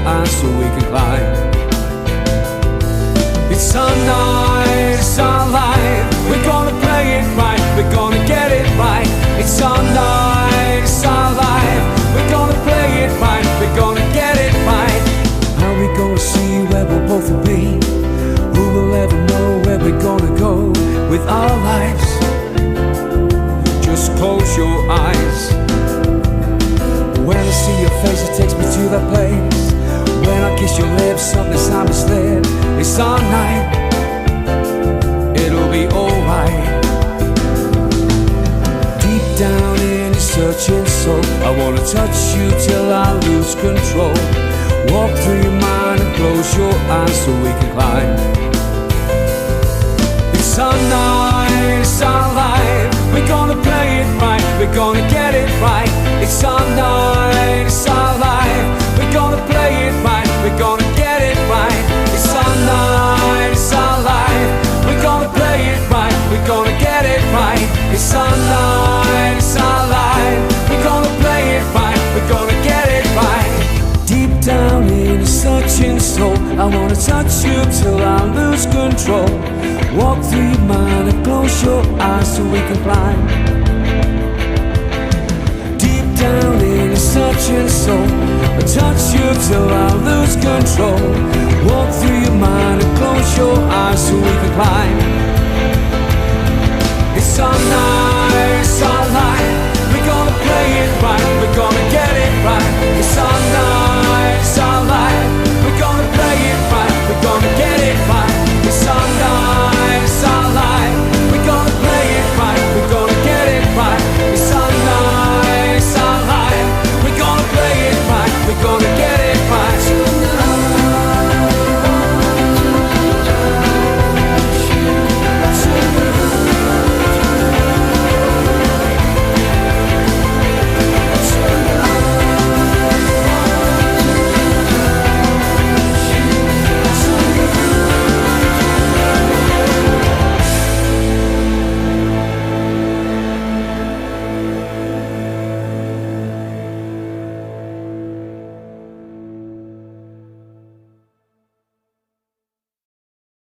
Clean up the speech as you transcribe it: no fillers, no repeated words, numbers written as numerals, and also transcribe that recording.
eyes so we can climb. It's our night, it's our life. We're gonna play it right, we're gonna get it right. It's our night, it's our life. We're gonna play it right, we're gonna get it right. How we gonna see where we'll both be? Who will ever know where we're gonna go with our lives? Just close your eyes. When I see your face, it takes me to that place. When I kiss your lips, something time is lit. It's our night, it'll be alright. Deep down in your searching soul, I wanna touch you till I lose control. Walk through your mind and close your eyes so we can climb. It's our night, it's our life. We're gonna play it right, we're gonna get it right. It's our night, it's our life. We're gonna play it right, we're gonna get it right. It's our night, it's our life. We're gonna play it right, we're gonna get it right. It's our night, it's our life. We're gonna play it right, we're gonna get it right. Deep down in your searching soul, I wanna touch you till I lose control. Walk through your mind and close your eyes so we can climb. Deep down in your searching soul, I touch you till I lose control. Walk through your mind and close your eyes so we can climb. It's our night, it's our life. We're gonna play it right, we're gonna get it right. It's our night.